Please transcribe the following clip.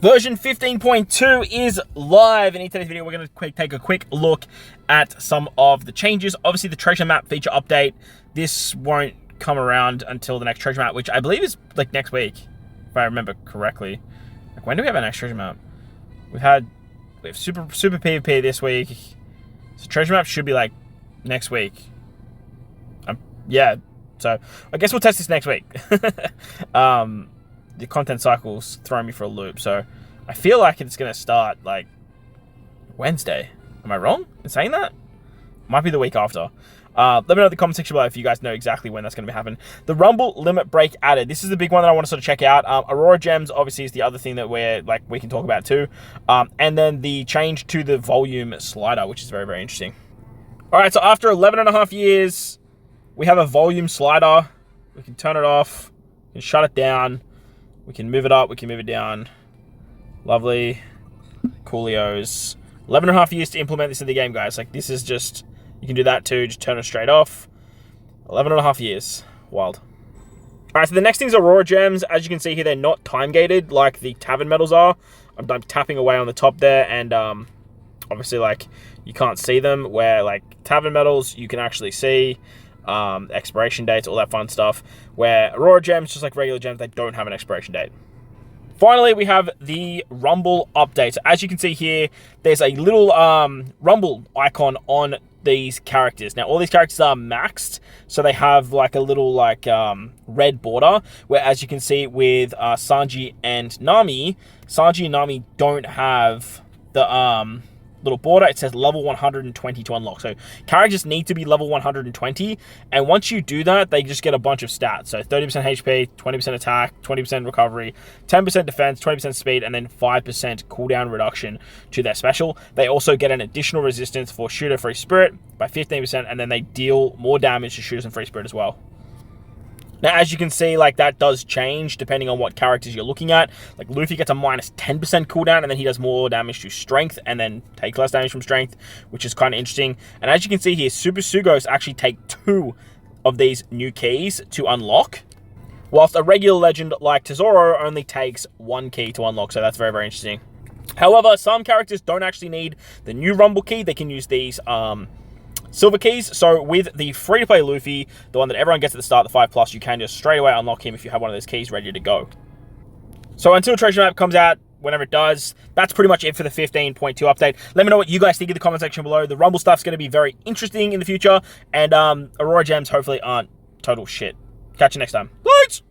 Version 15.2 is live, and in today's video, we're going to take a quick look at some of the changes. Obviously, the treasure map feature update, this won't come around until the next treasure map, which I believe is like next week, if I remember correctly. Like, when do we have our next treasure map? We have super PvP this week, so treasure map should be like next week. Yeah, so I guess we'll test this next week. The content cycle's throwing me for a loop, so I feel like it's going to start like Wednesday. Am I wrong in saying that? Might be the week after. Let me know in the comment section below if you guys know exactly when that's going to be happening. The Rumble limit break added. This is the big one that I want to sort of check out. Aurora Gems obviously is the other thing that we can talk about too. And then the change to the volume slider, which is very, very interesting. All right, so after 11.5 years, we have a volume slider. We can turn it off. We can shut it down. We can move it up. We can move it down. Lovely. Coolios. 11.5 years to implement this in the game, guys. Like, this is just... You can do that too. Just turn it straight off. 11.5 years. Wild. Alright, so the next thing is Aurora Gems. As you can see here, they're not time-gated like the Tavern Medals are. I'm tapping away on the top there, and obviously, like, you can't see them. Where, like, Tavern Medals, you can actually see... expiration dates, all that fun stuff, where Aurora Gems, just like regular gems, they don't have an expiration date. Finally, we have the Rumble update. So as you can see here, there's a little Rumble icon on these characters. Now, all these characters are maxed, so they have like a little like red border, where as you can see with Sanji and Nami don't have the little border. It says level 120 to unlock. So characters need to be level 120, and once you do that, they just get a bunch of stats. So 30% HP, 20% attack, 20% recovery, 10% defense, 20% speed, and then 5% cooldown reduction to their special. They also get an additional resistance for shooter free spirit by 15%, and then they deal more damage to shooters and free spirit as well. Now, as you can see, like, that does change depending on what characters you're looking at. Like, Luffy gets a minus 10% cooldown, and then he does more damage to strength, and then take less damage from strength, which is kind of interesting. And as you can see here, Super Sugos actually take 2 of these new keys to unlock, whilst a regular legend like Tesoro only takes 1 key to unlock, so that's very, very interesting. However, some characters don't actually need the new Rumble key. They can use these silver keys. So with the free-to-play Luffy, the one that everyone gets at the start, the 5+, you can just straight away unlock him if you have one of those keys ready to go. So until Treasure Map comes out, whenever it does, that's pretty much it for the 15.2 update. Let me know what you guys think in the comment section below. The Rumble stuff's going to be very interesting in the future, and Aurora Gems hopefully aren't total shit. Catch you next time. Thanks!